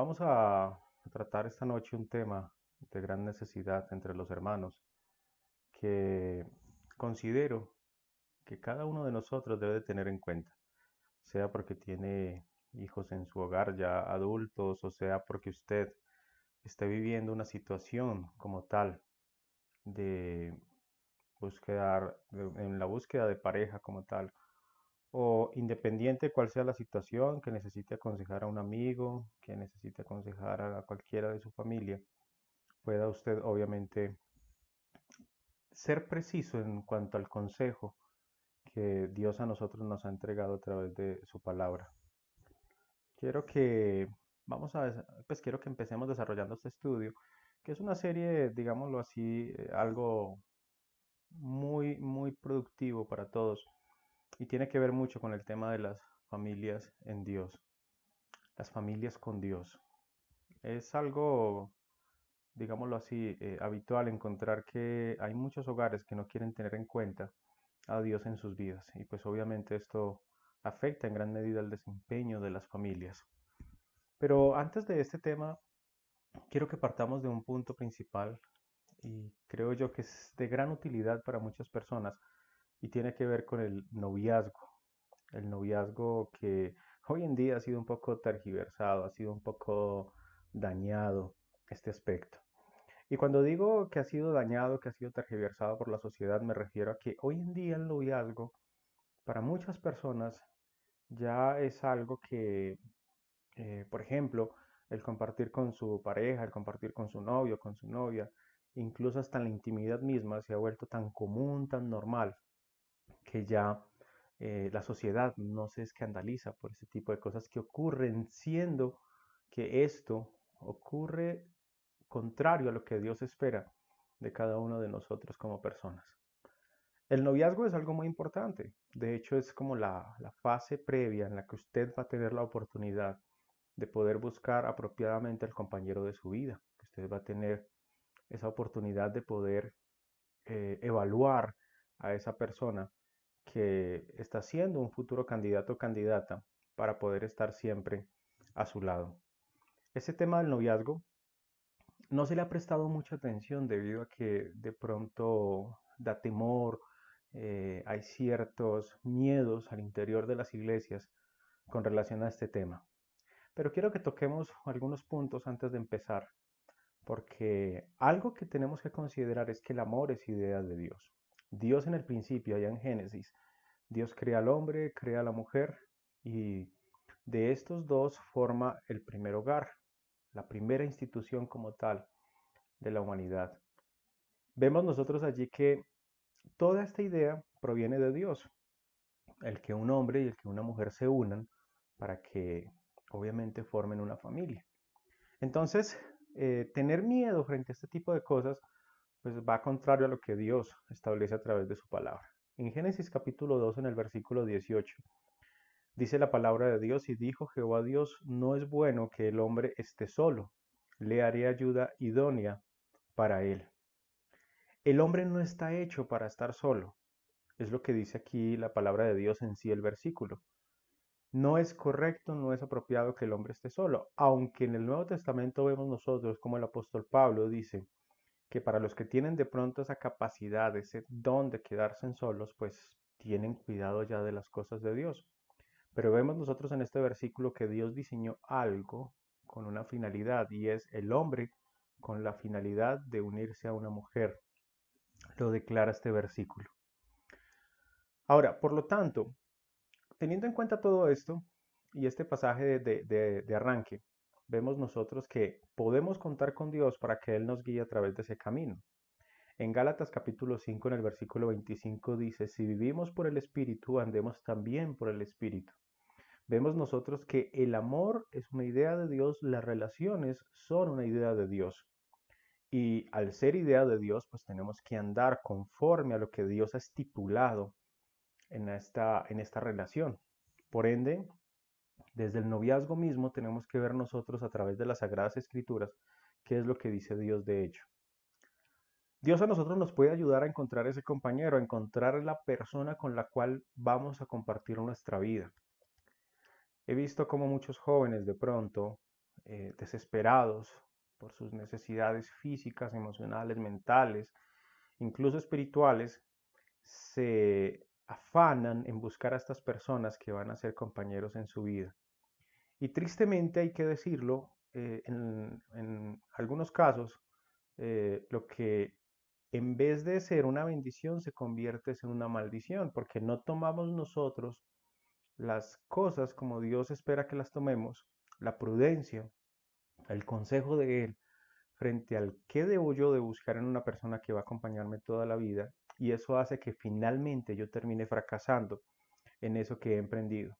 Vamos a tratar esta noche un tema de gran necesidad entre los hermanos que considero que cada uno de nosotros debe de tener en cuenta, sea porque tiene hijos en su hogar ya adultos o sea porque usted esté viviendo una situación como tal de en la búsqueda de pareja como tal, o independiente cual sea la situación, que necesite aconsejar a un amigo, que necesite aconsejar a cualquiera de su familia, pueda usted obviamente ser preciso en cuanto al consejo que Dios a nosotros nos ha entregado a través de su palabra. Quiero que quiero que empecemos desarrollando este estudio, que es una serie, digámoslo así, algo muy productivo para todos y tiene que ver mucho con el tema de las familias en Dios, las familias con Dios. Es algo, digámoslo así, habitual encontrar que hay muchos hogares que no quieren tener en cuenta a Dios en sus vidas y pues obviamente esto afecta en gran medida el desempeño de las familias. Pero antes de este tema, quiero que partamos de un punto principal y creo yo que es de gran utilidad para muchas personas y tiene que ver con el noviazgo. El noviazgo que hoy en día ha sido un poco tergiversado, ha sido un poco dañado este aspecto. Y cuando digo que ha sido dañado, que ha sido tergiversado por la sociedad, me refiero a que hoy en día el noviazgo para muchas personas ya es algo que, por ejemplo, el compartir con su pareja, el compartir con su novio, con su novia, incluso hasta en la intimidad misma se ha vuelto tan común, tan normal, que ya la sociedad no se escandaliza por ese tipo de cosas que ocurren, siendo que esto ocurre contrario a lo que Dios espera de cada uno de nosotros como personas. El noviazgo es algo muy importante. De hecho, es como la fase previa en la que usted va a tener la oportunidad de poder buscar apropiadamente al compañero de su vida. Que usted va a tener esa oportunidad de poder evaluar a esa persona que está siendo un futuro candidato o candidata para poder estar siempre a su lado. Ese tema del noviazgo no se le ha prestado mucha atención debido a que de pronto da temor, hay ciertos miedos al interior de las iglesias con relación a este tema. Pero quiero que toquemos algunos puntos antes de empezar, porque algo que tenemos que considerar es que el amor es idea de Dios. Dios en el principio, allá en Génesis, Dios crea al hombre, crea a la mujer y de estos dos forma el primer hogar, la primera institución como tal de la humanidad. Vemos nosotros allí que toda esta idea proviene de Dios, el que un hombre y el que una mujer se unan para que obviamente formen una familia. Entonces, tener miedo frente a este tipo de cosas, pues va contrario a lo que Dios establece a través de su palabra. En Génesis capítulo 2, en el versículo 18, dice la palabra de Dios, y dijo Jehová Dios, no es bueno que el hombre esté solo, le haré ayuda idónea para él. El hombre no está hecho para estar solo, es lo que dice aquí la palabra de Dios en sí el versículo. No es correcto, no es apropiado que el hombre esté solo, aunque en el Nuevo Testamento vemos nosotros como el apóstol Pablo dice que para los que tienen de pronto esa capacidad, ese don de quedarse en solos, pues tienen cuidado ya de las cosas de Dios. Pero vemos nosotros en este versículo que Dios diseñó algo con una finalidad y es el hombre con la finalidad de unirse a una mujer. Lo declara este versículo. Ahora, por lo tanto, teniendo en cuenta todo esto y este pasaje de arranque, vemos nosotros que podemos contar con Dios para que Él nos guíe a través de ese camino. En Gálatas capítulo 5, en el versículo 25 dice, si vivimos por el Espíritu, andemos también por el Espíritu. Vemos nosotros que el amor es una idea de Dios, las relaciones son una idea de Dios. Y al ser idea de Dios, pues tenemos que andar conforme a lo que Dios ha estipulado en esta relación. Por ende, desde el noviazgo mismo tenemos que ver nosotros a través de las Sagradas Escrituras qué es lo que dice Dios de ello. Dios a nosotros nos puede ayudar a encontrar ese compañero, a encontrar la persona con la cual vamos a compartir nuestra vida. He visto cómo muchos jóvenes de pronto desesperados por sus necesidades físicas, emocionales, mentales, incluso espirituales, se afanan en buscar a estas personas que van a ser compañeros en su vida. Y tristemente hay que decirlo, en algunos casos, lo que en vez de ser una bendición se convierte en una maldición, porque no tomamos nosotros las cosas como Dios espera que las tomemos, la prudencia, el consejo de Él, frente al qué debo yo de buscar en una persona que va a acompañarme toda la vida, y eso hace que finalmente yo termine fracasando en eso que he emprendido.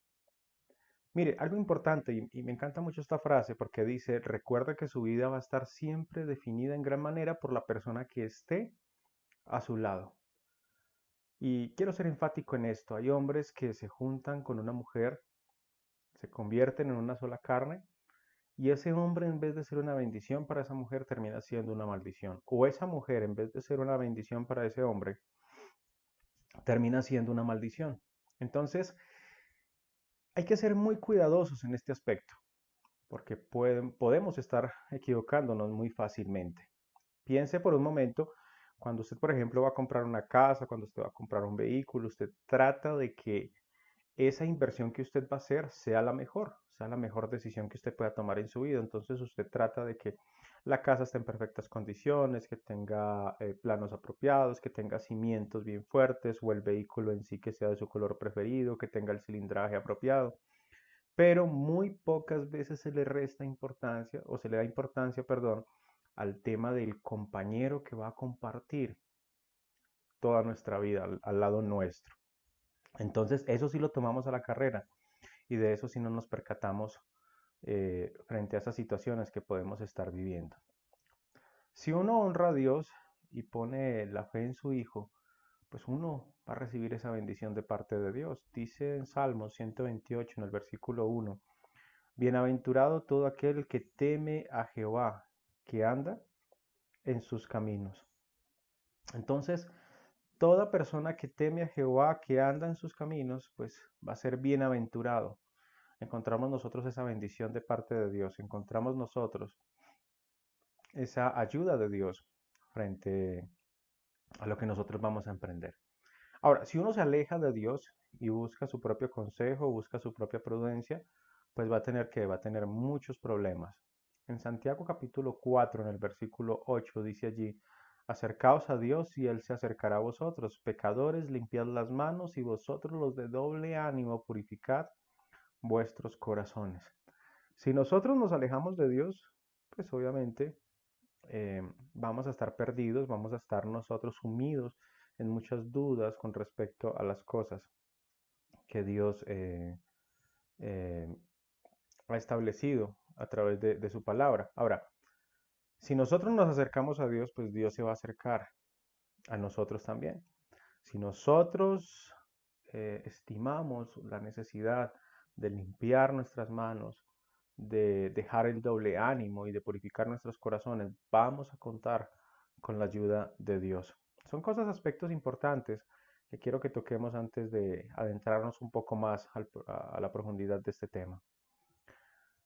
Mire, algo importante, y me encanta mucho esta frase porque dice, recuerda que su vida va a estar siempre definida en gran manera por la persona que esté a su lado. Y quiero ser enfático en esto. Hay hombres que se juntan con una mujer, se convierten en una sola carne, y ese hombre en vez de ser una bendición para esa mujer termina siendo una maldición. O esa mujer en vez de ser una bendición para ese hombre termina siendo una maldición. Entonces, hay que ser muy cuidadosos en este aspecto, porque podemos estar equivocándonos muy fácilmente. Piense por un momento, cuando usted, por ejemplo, va a comprar una casa, cuando usted va a comprar un vehículo, usted trata de que esa inversión que usted va a hacer sea la mejor decisión que usted pueda tomar en su vida. Entonces usted trata de que la casa esté en perfectas condiciones, que tenga planos apropiados, que tenga cimientos bien fuertes o el vehículo en sí que sea de su color preferido, que tenga el cilindraje apropiado. Pero muy pocas veces se le resta importancia o se le da importancia, perdón, al tema del compañero que va a compartir toda nuestra vida al lado nuestro. Entonces, eso sí lo tomamos a la carrera y de eso sí no nos percatamos frente a esas situaciones que podemos estar viviendo. Si uno honra a Dios y pone la fe en su Hijo, pues uno va a recibir esa bendición de parte de Dios. Dice en Salmos 128, en el versículo 1, bienaventurado todo aquel que teme a Jehová, que anda en sus caminos. Entonces, toda persona que teme a Jehová, que anda en sus caminos, pues va a ser bienaventurado. Encontramos nosotros esa bendición de parte de Dios, encontramos nosotros esa ayuda de Dios frente a lo que nosotros vamos a emprender. Ahora, si uno se aleja de Dios y busca su propio consejo, busca su propia prudencia, pues va a tener muchos problemas. En Santiago capítulo 4, en el versículo 8, dice allí, acercaos a Dios y Él se acercará a vosotros. Pecadores, limpiad las manos y vosotros los de doble ánimo, purificad vuestros corazones. Si nosotros nos alejamos de Dios, pues obviamente vamos a estar perdidos, vamos a estar nosotros sumidos en muchas dudas con respecto a las cosas que Dios eh, ha establecido a través de su palabra. Ahora, si nosotros nos acercamos a Dios, pues Dios se va a acercar a nosotros también. Si nosotros estimamos la necesidad de limpiar nuestras manos, de dejar el doble ánimo y de purificar nuestros corazones, vamos a contar con la ayuda de Dios. Son cosas, aspectos importantes que quiero que toquemos antes de adentrarnos un poco más a la profundidad de este tema.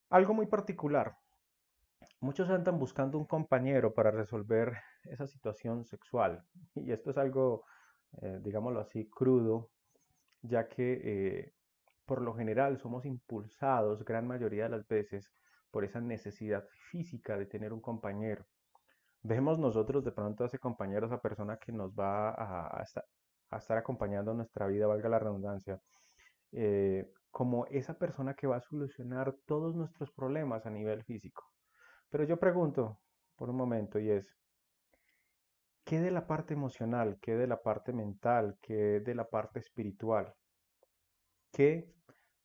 Algo muy particular. Muchos andan buscando un compañero para resolver esa situación sexual. Y esto es algo, digámoslo así, crudo, ya que por lo general somos impulsados gran mayoría de las veces por esa necesidad física de tener un compañero. Vemos nosotros de pronto a ese compañero, a esa persona que nos va a estar acompañando en nuestra vida, valga la redundancia, como esa persona que va a solucionar todos nuestros problemas a nivel físico. Pero yo pregunto por un momento y es, ¿qué de la parte emocional, qué de la parte mental, qué de la parte espiritual? ¿Qué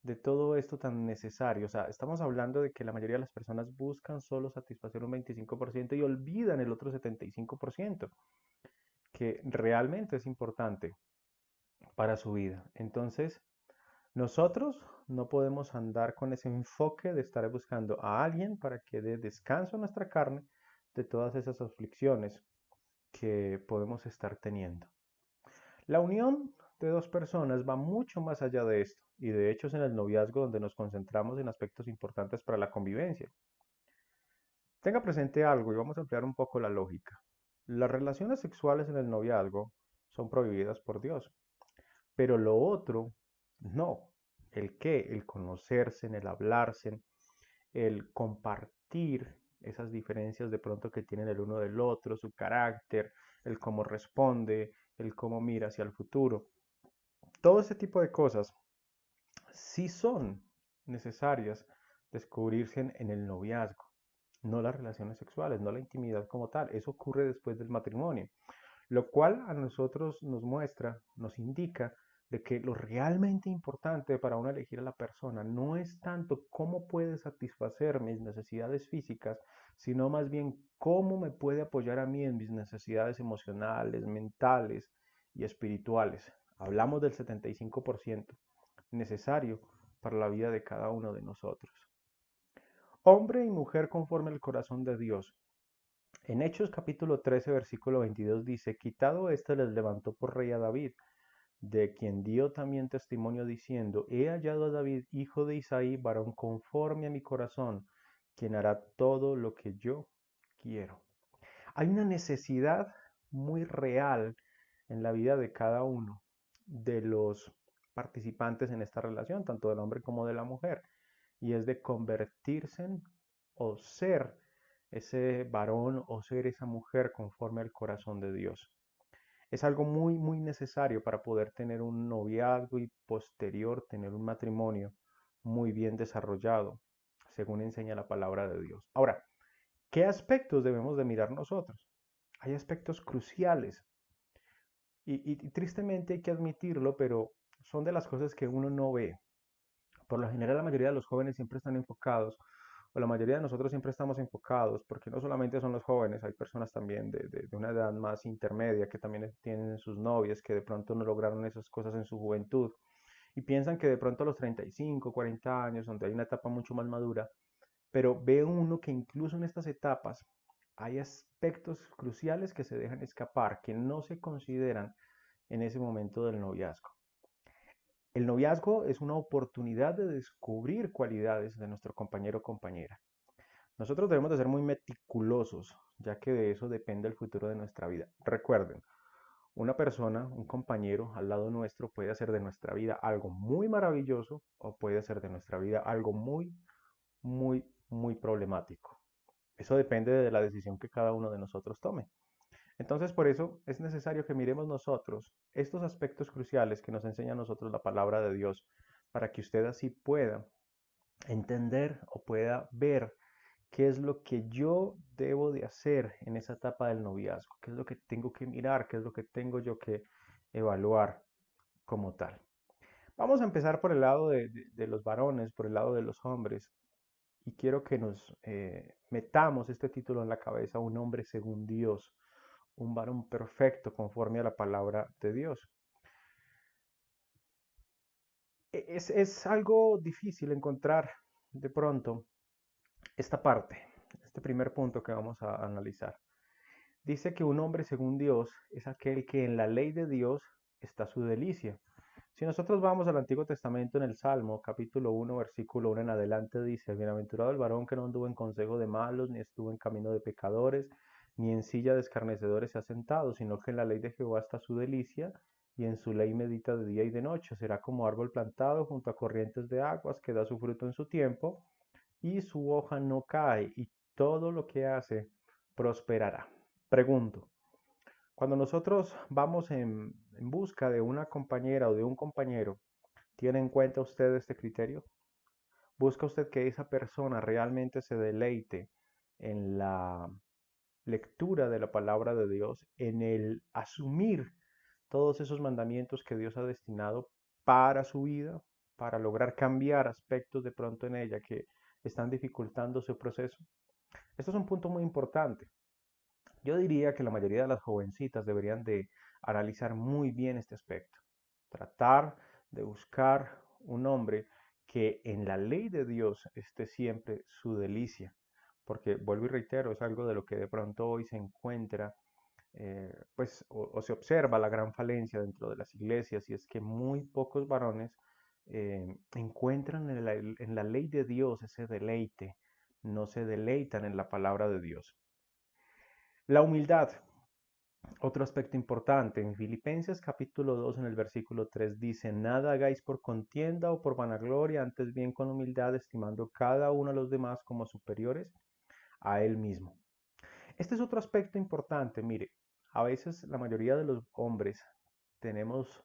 de todo esto tan necesario? O sea, estamos hablando de que la mayoría de las personas buscan solo satisfacer un 25% y olvidan el otro 75%, que realmente es importante para su vida. Entonces, nosotros no podemos andar con ese enfoque de estar buscando a alguien para que dé descanso a nuestra carne de todas esas aflicciones que podemos estar teniendo. La unión de dos personas va mucho más allá de esto, y de hecho es en el noviazgo donde nos concentramos en aspectos importantes para la convivencia. Tenga presente algo y vamos a ampliar un poco la lógica. Las relaciones sexuales en el noviazgo son prohibidas por Dios, pero lo otro no. ¿El qué? El conocerse, el hablarse, el compartir esas diferencias de pronto que tienen el uno del otro, su carácter, el cómo responde, el cómo mira hacia el futuro. Todo ese tipo de cosas sí son necesarias descubrirse en el noviazgo, no las relaciones sexuales, no la intimidad como tal. Eso ocurre después del matrimonio, lo cual a nosotros nos muestra, nos indica de que lo realmente importante para uno elegir a la persona no es tanto cómo puede satisfacer mis necesidades físicas, sino más bien cómo me puede apoyar a mí en mis necesidades emocionales, mentales y espirituales. Hablamos del 75% necesario para la vida de cada uno de nosotros. Hombre y mujer conforme al corazón de Dios. En Hechos capítulo 13, versículo 22 dice, quitado este les levantó por rey a David, de quien dio también testimonio diciendo, he hallado a David, hijo de Isaí, varón conforme a mi corazón, quien hará todo lo que yo quiero. Hay una necesidad muy real en la vida de cada uno de los participantes en esta relación, tanto del hombre como de la mujer, y es de convertirse en, o ser ese varón o ser esa mujer conforme al corazón de Dios. Es algo muy, muy necesario para poder tener un noviazgo y posterior tener un matrimonio muy bien desarrollado, según enseña la palabra de Dios. Ahora, ¿qué aspectos debemos de mirar nosotros? Hay aspectos cruciales y tristemente hay que admitirlo, pero son de las cosas que uno no ve. Por lo general, la mayoría de los jóvenes siempre están enfocados, o la mayoría de nosotros siempre estamos enfocados, porque no solamente son los jóvenes, hay personas también de una edad más intermedia que también tienen sus novias, que de pronto no lograron esas cosas en su juventud, y piensan que de pronto a los 35, 40 años, donde hay una etapa mucho más madura, pero ve uno que incluso en estas etapas hay aspectos cruciales que se dejan escapar, que no se consideran en ese momento del noviazgo. El noviazgo es una oportunidad de descubrir cualidades de nuestro compañero o compañera. Nosotros debemos de ser muy meticulosos, ya que de eso depende el futuro de nuestra vida. Recuerden, una persona, un compañero al lado nuestro puede hacer de nuestra vida algo muy maravilloso o puede hacer de nuestra vida algo muy, muy, muy problemático. Eso depende de la decisión que cada uno de nosotros tome. Entonces, por eso es necesario que miremos nosotros estos aspectos cruciales que nos enseña a nosotros la palabra de Dios, para que usted así pueda entender o pueda ver qué es lo que yo debo de hacer en esa etapa del noviazgo, qué es lo que tengo que mirar, qué es lo que tengo yo que evaluar como tal. Vamos a empezar por el lado de los varones, por el lado de los hombres, y quiero que nos metamos este título en la cabeza, un hombre según Dios, un varón perfecto conforme a la palabra de Dios. Es algo difícil encontrar de pronto esta parte, este primer punto que vamos a analizar. Dice que un hombre según Dios es aquel que en la ley de Dios está su delicia. Si nosotros vamos al Antiguo Testamento en el Salmo, capítulo 1, versículo 1 en adelante, dice, bienaventurado el varón que no anduvo en consejo de malos, ni estuvo en camino de pecadores, ni en silla de escarnecedores se ha sentado, sino que en la ley de Jehová está su delicia, y en su ley medita de día y de noche. Será como árbol plantado junto a corrientes de aguas, que da su fruto en su tiempo, y su hoja no cae, y todo lo que hace prosperará. Pregunto, cuando nosotros vamos en busca de una compañera o de un compañero, ¿tiene en cuenta usted este criterio? ¿Busca usted que esa persona realmente se deleite en la lectura de la palabra de Dios, en el asumir todos esos mandamientos que Dios ha destinado para su vida, para lograr cambiar aspectos de pronto en ella que están dificultando su proceso? Esto es un punto muy importante. Yo diría que la mayoría de las jovencitas deberían de analizar muy bien este aspecto. Tratar de buscar un hombre que en la ley de Dios esté siempre su delicia. Porque, vuelvo y reitero, es algo de lo que de pronto hoy se encuentra, pues, o se observa la gran falencia dentro de las iglesias, y es que muy pocos varones encuentran en la ley de Dios ese deleite no se deleitan en la palabra de Dios. La humildad, otro aspecto importante. En Filipenses capítulo 2 en el versículo 3 dice, nada hagáis por contienda o por vanagloria, antes bien con humildad, estimando cada uno a los demás como superiores a él mismo. Este es otro aspecto importante. Mire, a veces la mayoría de los hombres tenemos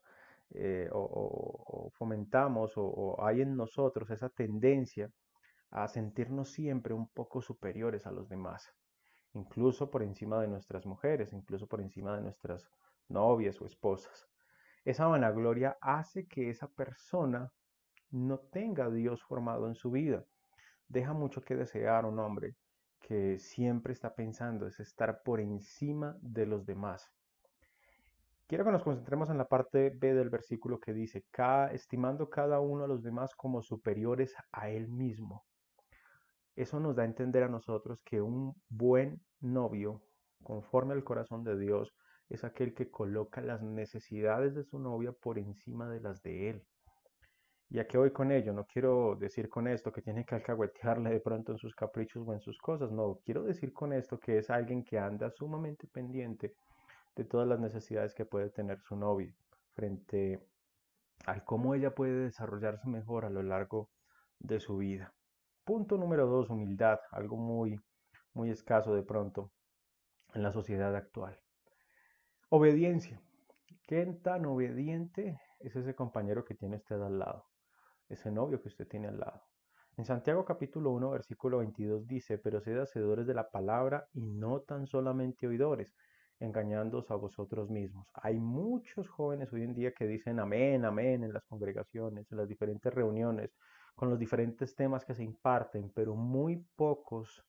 o fomentamos o hay en nosotros esa tendencia a sentirnos siempre un poco superiores a los demás, incluso por encima de nuestras mujeres, incluso por encima de nuestras novias o esposas. Esa vanagloria hace que esa persona no tenga a Dios formado en su vida. Deja mucho que desear un hombre que siempre está pensando es estar por encima de los demás. Quiero que nos concentremos en la parte B del versículo que dice, estimando cada uno a los demás como superiores a él mismo. Eso nos da a entender a nosotros que un buen novio, conforme al corazón de Dios, es aquel que coloca las necesidades de su novia por encima de las de él. ¿Y a qué voy con ello? No quiero decir con esto que tiene que alcahuetearle de pronto en sus caprichos o en sus cosas. No, quiero decir con esto que es alguien que anda sumamente pendiente de todas las necesidades que puede tener su novia frente a cómo ella puede desarrollarse mejor a lo largo de su vida. Punto número 2, humildad, algo muy escaso de pronto en la sociedad actual. Obediencia. ¿Qué tan obediente es ese compañero que tiene usted al lado? Ese novio que usted tiene al lado. En Santiago capítulo 1, versículo 22 dice, pero sed hacedores de la palabra y no tan solamente oidores, engañándoos a vosotros mismos. Hay muchos jóvenes hoy en día que dicen amén, amén en las congregaciones, en las diferentes reuniones, con los diferentes temas que se imparten, pero muy pocos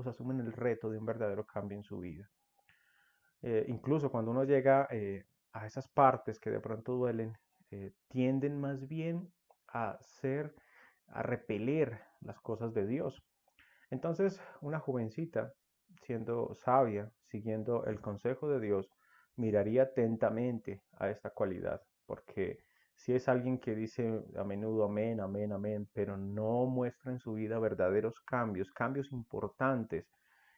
asumen el reto de un verdadero cambio en su vida. Incluso cuando uno llega a esas partes que de pronto duelen, tienden más bien a a repeler las cosas de Dios. Entonces, una jovencita, siendo sabia, siguiendo el consejo de Dios, miraría atentamente a esta cualidad, porque si es alguien que dice a menudo amén, amén, amén, pero no muestra en su vida verdaderos cambios, cambios importantes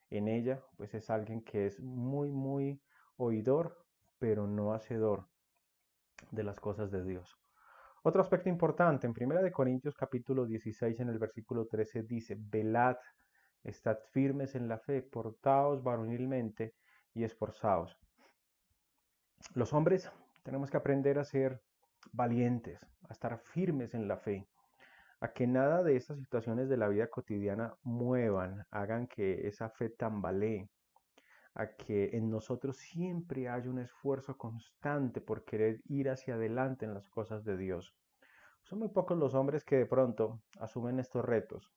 en ella, pues es alguien que es muy oidor, pero no hacedor de las cosas de Dios. Otro aspecto importante, en 1 Corintios capítulo 16 en el versículo 13 dice, velad, estad firmes en la fe, portaos varonilmente y esforzaos. Los hombres tenemos que aprender a ser valientes, a estar firmes en la fe, a que nada de estas situaciones de la vida cotidiana muevan, hagan que esa fe tambalee, a que en nosotros siempre haya un esfuerzo constante por querer ir hacia adelante en las cosas de Dios. Son muy pocos los hombres que de pronto asumen estos retos,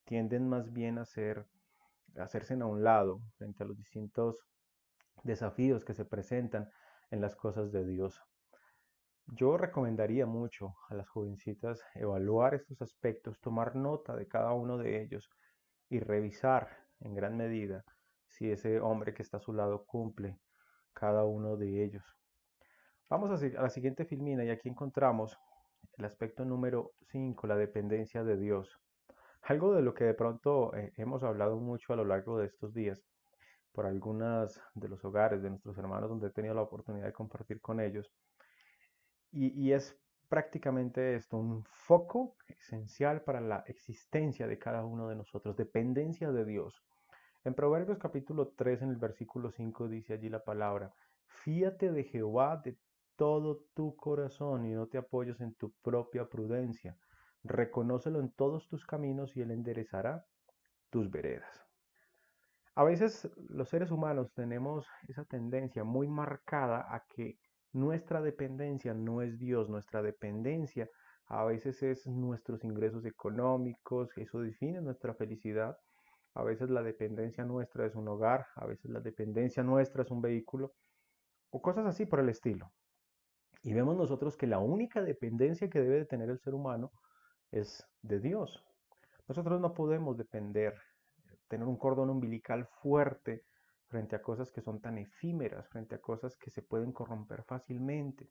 tienden más bien a hacerse a un lado frente a los distintos desafíos que se presentan en las cosas de Dios. Yo recomendaría mucho a las jovencitas evaluar estos aspectos, tomar nota de cada uno de ellos y revisar en gran medida si ese hombre que está a su lado cumple cada uno de ellos. Vamos a la siguiente filmina y aquí encontramos el aspecto número 5, la dependencia de Dios. Algo de lo que de pronto hemos hablado mucho a lo largo de estos días por algunos de los hogares de nuestros hermanos donde he tenido la oportunidad de compartir con ellos. Y es prácticamente esto, un foco esencial para la existencia de cada uno de nosotros, dependencia de Dios. En Proverbios capítulo 3, en el versículo 5, dice allí la palabra, fíate de Jehová de todo tu corazón y no te apoyes en tu propia prudencia. Reconócelo en todos tus caminos y él enderezará tus veredas. A veces los seres humanos tenemos esa tendencia muy marcada a que nuestra dependencia no es Dios, nuestra dependencia a veces es nuestros ingresos económicos, eso define nuestra felicidad. A veces la dependencia nuestra es un hogar, a veces la dependencia nuestra es un vehículo o cosas así por el estilo. Y vemos nosotros que la única dependencia que debe de tener el ser humano es de Dios. Nosotros no podemos depender, tener un cordón umbilical fuerte frente a cosas que son tan efímeras, frente a cosas que se pueden corromper fácilmente.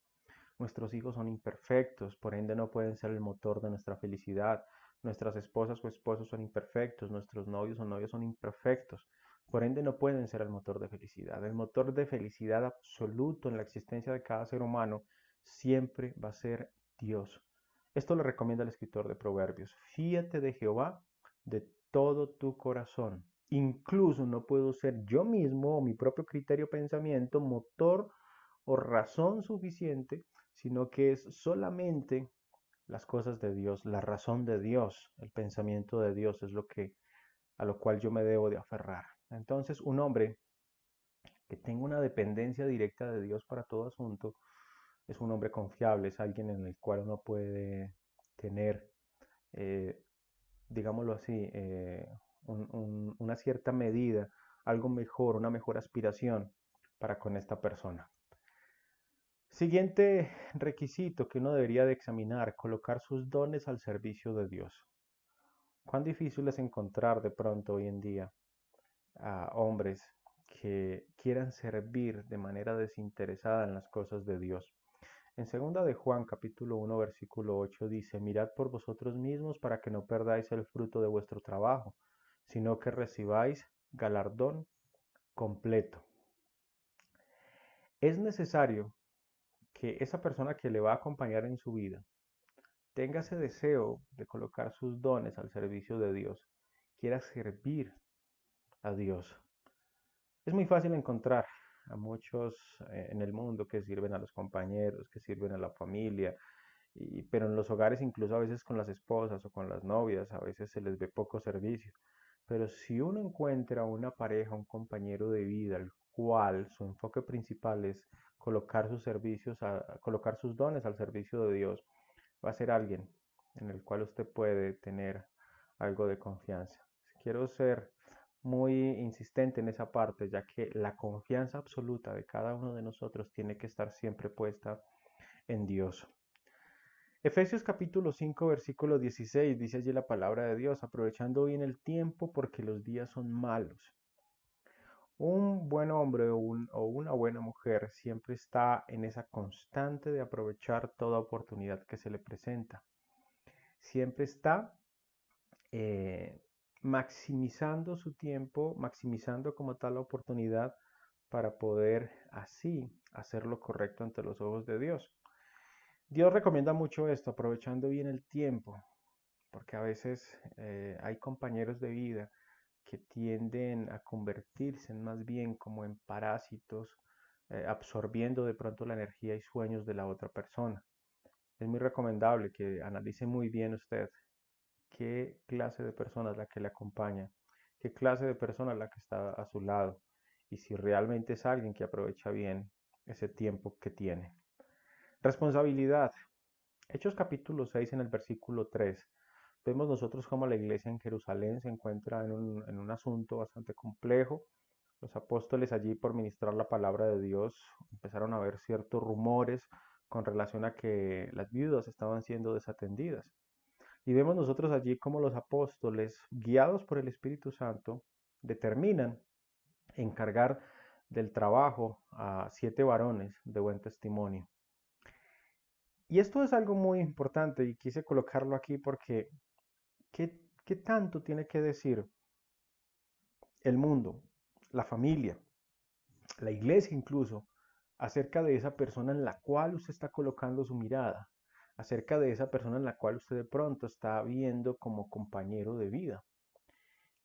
Nuestros hijos son imperfectos, por ende no pueden ser el motor de nuestra felicidad. Nuestras esposas o esposos son imperfectos, nuestros novios o novias son imperfectos. Por ende, no pueden ser el motor de felicidad. El motor de felicidad absoluto en la existencia de cada ser humano siempre va a ser Dios. Esto le recomienda el escritor de Proverbios. Fíate de Jehová de todo tu corazón. Incluso no puedo ser yo mismo o mi propio criterio o pensamiento motor o razón suficiente, sino que es solamente las cosas de Dios, la razón de Dios, el pensamiento de Dios es a lo cual yo me debo de aferrar. Entonces, un hombre que tenga una dependencia directa de Dios para todo asunto es un hombre confiable, es alguien en el cual uno puede tener, eh, digámoslo así, una cierta medida, algo mejor, una mejor aspiración para con esta persona. Siguiente requisito que uno debería de examinar, colocar sus dones al servicio de Dios. ¿Cuán difícil es encontrar de pronto hoy en día a hombres que quieran servir de manera desinteresada en las cosas de Dios? En segunda de Juan capítulo 1 versículo 8 dice, mirad por vosotros mismos para que no perdáis el fruto de vuestro trabajo, sino que recibáis galardón completo. Es necesario que esa persona que le va a acompañar en su vida tenga ese deseo de colocar sus dones al servicio de Dios, quiera servir a Dios. Es muy fácil encontrar a muchos en el mundo que sirven a los compañeros, que sirven a la familia, pero en los hogares, incluso a veces con las esposas o con las novias, a veces se les ve poco servicio. Pero si uno encuentra una pareja, un compañero de vida, el cual su enfoque principal es colocar sus servicios, colocar sus dones al servicio de Dios, va a ser alguien en el cual usted puede tener algo de confianza. Quiero ser muy insistente en esa parte, ya que la confianza absoluta de cada uno de nosotros tiene que estar siempre puesta en Dios. Efesios capítulo 5 versículo 16 dice allí la palabra de Dios, aprovechando bien el tiempo porque los días son malos. Un buen hombre o una buena mujer siempre está en esa constante de aprovechar toda oportunidad que se le presenta. Siempre está eh, maximizando su tiempo, maximizando como tal la oportunidad para poder así hacer lo correcto ante los ojos de Dios. Dios recomienda mucho esto, aprovechando bien el tiempo, porque a veces hay compañeros de vida que tienden a convertirse más bien como en parásitos, absorbiendo de pronto la energía y sueños de la otra persona. Es muy recomendable que analice muy bien usted qué clase de persona es la que le acompaña, qué clase de persona es la que está a su lado y si realmente es alguien que aprovecha bien ese tiempo que tiene. Responsabilidad. Hechos capítulo 6 en el versículo 3. Vemos nosotros cómo la iglesia en Jerusalén se encuentra en un asunto bastante complejo. Los apóstoles allí por ministrar la palabra de Dios empezaron a ver ciertos rumores con relación a que las viudas estaban siendo desatendidas. Y vemos nosotros allí cómo los apóstoles, guiados por el Espíritu Santo, determinan encargar del trabajo a 7 varones de buen testimonio. Y esto es algo muy importante y quise colocarlo aquí porque ¿qué tanto tiene que decir el mundo, la familia, la iglesia incluso, acerca de esa persona en la cual usted está colocando su mirada, acerca de esa persona en la cual usted de pronto está viendo como compañero de vida?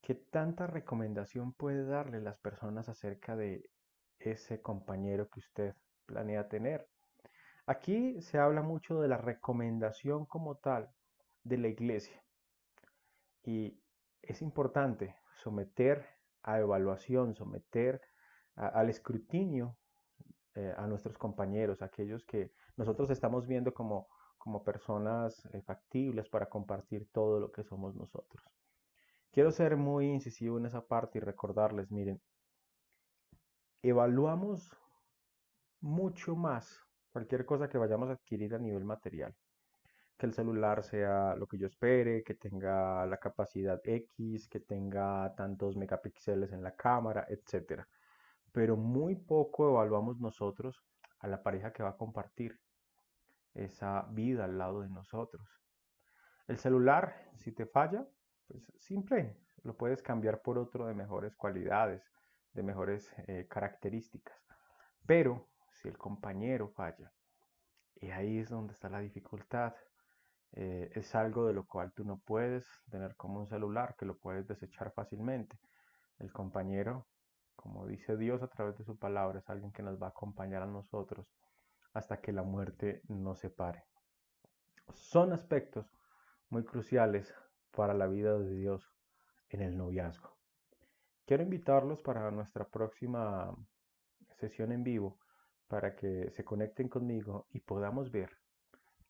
¿Qué tanta recomendación puede darle las personas acerca de ese compañero que usted planea tener? Aquí se habla mucho de la recomendación como tal de la iglesia y es importante someter a evaluación, someter al escrutinio a nuestros compañeros, aquellos que nosotros estamos viendo como personas factibles para compartir todo lo que somos nosotros. Quiero ser muy incisivo en esa parte y recordarles, miren, evaluamos mucho más cualquier cosa que vayamos a adquirir a nivel material. Que el celular sea lo que yo espere, que tenga la capacidad X, que tenga tantos megapíxeles en la cámara, etcétera. Pero muy poco evaluamos nosotros a la pareja que va a compartir esa vida al lado de nosotros. El celular, si te falla, pues simple, lo puedes cambiar por otro de mejores cualidades, de mejores características. Pero si el compañero falla, y ahí es donde está la dificultad, es algo de lo cual tú no puedes tener como un celular, que lo puedes desechar fácilmente. El compañero, como dice Dios a través de su palabra, es alguien que nos va a acompañar a nosotros hasta que la muerte nos separe. Son aspectos muy cruciales para la vida de Dios en el noviazgo. Quiero invitarlos para nuestra próxima sesión en vivo para que se conecten conmigo y podamos ver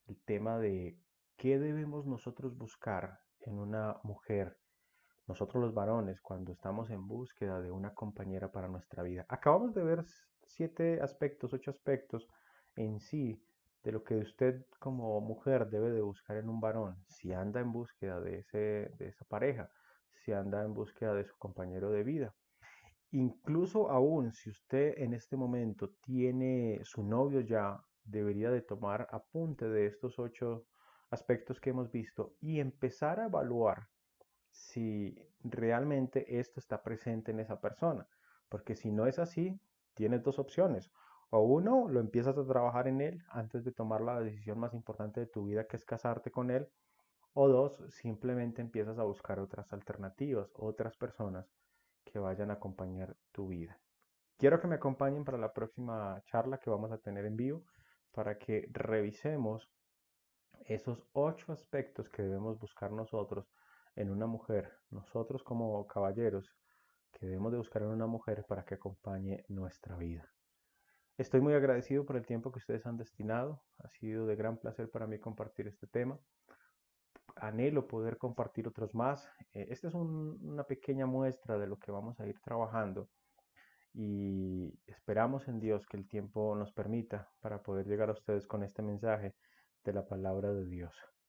el tema de qué debemos nosotros buscar en una mujer, nosotros los varones, cuando estamos en búsqueda de una compañera para nuestra vida. Acabamos de ver 7 aspectos, 8 aspectos en sí de lo que usted como mujer debe de buscar en un varón, si anda en búsqueda de esa pareja, si anda en búsqueda de su compañero de vida. Incluso aún si usted en este momento tiene su novio ya, debería de tomar apunte de estos 8 aspectos que hemos visto y empezar a evaluar si realmente esto está presente en esa persona. Porque si no es así, tienes 2 opciones. O uno, lo empiezas a trabajar en él antes de tomar la decisión más importante de tu vida, que es casarte con él. O dos, simplemente empiezas a buscar otras alternativas, otras personas que vayan a acompañar tu vida. Quiero que me acompañen para la próxima charla que vamos a tener en vivo para que revisemos esos 8 aspectos que debemos buscar nosotros en una mujer, nosotros como caballeros, que debemos de buscar en una mujer para que acompañe nuestra vida. Estoy muy agradecido por el tiempo que ustedes han destinado. Ha sido de gran placer para mí compartir este tema. Anhelo poder compartir otros más. Esta es una pequeña muestra de lo que vamos a ir trabajando y esperamos en Dios que el tiempo nos permita para poder llegar a ustedes con este mensaje de la palabra de Dios.